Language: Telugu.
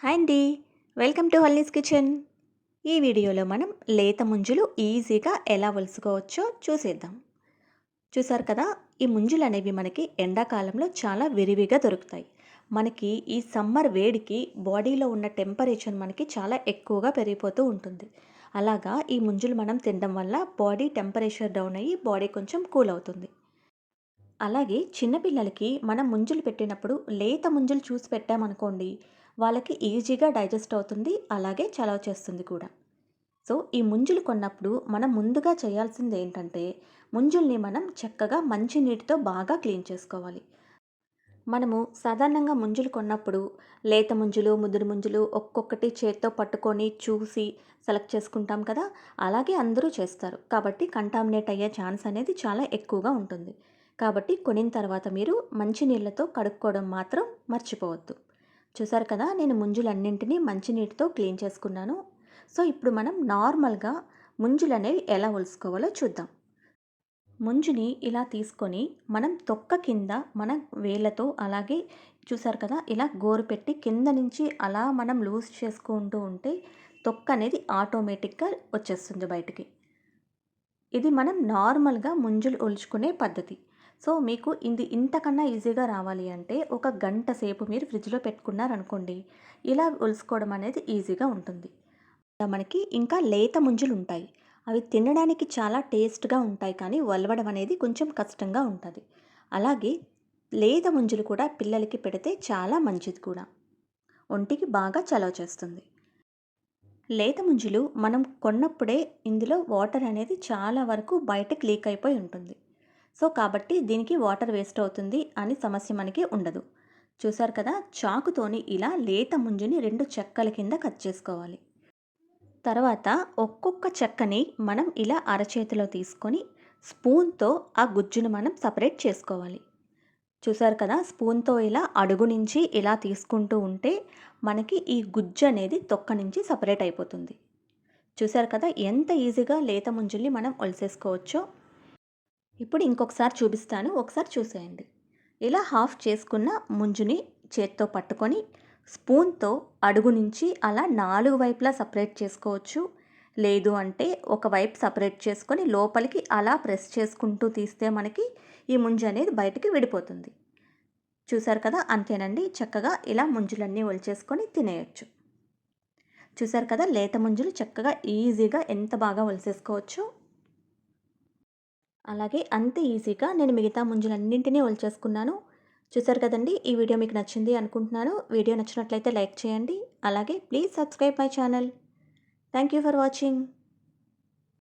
హాయ్ అండి. వెల్కమ్ టు హల్లీస్ కిచెన్. ఈ వీడియోలో మనం లేత ముంజులు ఈజీగా ఎలా ఒలుసుకోవచ్చో చూసేద్దాం. చూసారు కదా, ఈ ముంజులు అనేవి మనకి ఎండాకాలంలో చాలా విరివిగా దొరుకుతాయి. మనకి ఈ సమ్మర్ వేడికి బాడీలో ఉన్న టెంపరేచర్ మనకి చాలా ఎక్కువగా పెరిగిపోతూ ఉంటుంది. అలాగా ఈ ముంజులు మనం తినడం వల్ల బాడీ టెంపరేచర్ డౌన్ అయ్యి బాడీ కొంచెం కూల్ అవుతుంది. అలాగే చిన్నపిల్లలకి మనం ముంజులు పెట్టినప్పుడు లేత ముంజులు చూసి పెట్టామనుకోండి, వాళ్ళకి ఈజీగా డైజెస్ట్ అవుతుంది. అలాగే చలవ చేస్తుంది కూడా. సో, ఈ ముంజులు కొన్నప్పుడు మనం ముందుగా చేయాల్సింది ఏంటంటే, ముంజుల్ని మనం చక్కగా మంచి నీటితో బాగా క్లీన్ చేసుకోవాలి. మనము సాధారణంగా ముంజులు కొన్నప్పుడు లేత ముంజులు, ముదురు ముంజులు ఒక్కొక్కటి చేత్తో పట్టుకొని చూసి సెలెక్ట్ చేసుకుంటాం కదా! అలాగే అందరూ చేస్తారు. కాబట్టి కంటామినేట్ అయ్యే ఛాన్స్ అనేది చాలా ఎక్కువగా ఉంటుంది. కాబట్టి కొనిన తర్వాత మీరు మంచి నీళ్ళతో కడుక్కోవడం మాత్రం మర్చిపోవద్దు. చూసారు కదా! నేను ముంజులన్నింటినీ మంచి నీటితో క్లీన్ చేసుకున్నాను. సో, ఇప్పుడు మనం నార్మల్‌గా ముంజులనేవి ఎలా ఒలుసుకోవాలో చూద్దాం. ముంజుని ఇలా తీసుకొని మనం తొక్క కింద మన వేళ్ళతో అలాగే చూసారు కదా, ఇలా గోరు పెట్టి కింద నుంచి అలా మనం లూజ్ చేసుకుంటూ ఉంటే తొక్క అనేది ఆటోమేటిక్గా వచ్చేస్తుంది బయటికి. ఇది మనం నార్మల్గా ముంజులు ఒలుచుకునే పద్ధతి. సో, మీకు ఇది ఇంతకన్నా ఈజీగా రావాలి అంటే ఒక గంట సేపు మీరు ఫ్రిడ్జ్లో పెట్టుకున్నారనుకోండి, ఇలా ఒలుసుకోవడం అనేది ఈజీగా ఉంటుంది. మనకి ఇంకా లేత ముంజులుంటాయి. అవి తినడానికి చాలా టేస్ట్‌గా ఉంటాయి, కానీ ఒలవడం అనేది కొంచెం కష్టంగా ఉంటది. అలాగే లేత ముంజులు కూడా పిల్లలకి పెడితే చాలా మంచిది కూడా. ఒంటికి బాగా చలవ చేస్తుంది. లేత ముంజులు మనం కొన్నప్పుడే ఇందులో వాటర్ అనేది చాలా వరకు బయటకి లీక్ అయిపోయి ఉంటుంది. సో, కాబట్టి దీనికి వాటర్ వేస్ట్ అవుతుంది అని సమస్య మనకి ఉండదు. చూసారు కదా! చాకుతోని ఇలా లేత ముంజుని 2 చెక్కల కింద కట్ చేసుకోవాలి. తర్వాత ఒక్కొక్క చెక్కని మనం ఇలా అరచేతిలో తీసుకొని స్పూన్‌తో ఆ గుజ్జును మనం సపరేట్ చేసుకోవాలి. చూసారు కదా! స్పూన్‌తో ఇలా అడుగు నుంచి ఇలా తీసుకుంటూ ఉంటే మనకి ఈ గుజ్జు అనేది తొక్క నుంచి సపరేట్ అయిపోతుంది. చూసారు కదా! ఎంత ఈజీగా లేత ముంజుల్ని మనం ఒలిసేసుకోవచ్చో. ఇప్పుడు ఇంకొకసారి చూపిస్తాను. ఒకసారి చూసేయండి. ఇలా హాఫ్ చేసుకున్న ముంజుని చేత్తో పట్టుకొని స్పూన్‌తో అడుగు నుంచి అలా 4 వైపులా సపరేట్ చేసుకోవచ్చు. లేదు అంటే ఒక వైపు సపరేట్ చేసుకొని లోపలికి అలా ప్రెస్ చేసుకుంటూ తీస్తే మనకి ఈ ముంజు అనేది బయటికి విడిపోతుంది. చూసారు కదా! అంతేనండి. చక్కగా ఇలా ముంజులన్నీ ఒలిచేసుకొని తినేయొచ్చు. చూసారు కదా! లేత ముంజులు చక్కగా ఈజీగా ఎంత బాగా ఒలిసేసుకోవచ్చో. అలాగే అంతే ఈజీగా నేను మిగతా ముంజులన్నింటినీ ఒలిచేసుకున్నాను. చూసారు కదండీ! ఈ వీడియో మీకు నచ్చింది అనుకుంటున్నాను. వీడియో నచ్చినట్లయితే లైక్ చేయండి. అలాగే please subscribe my channel. Thank you for watching.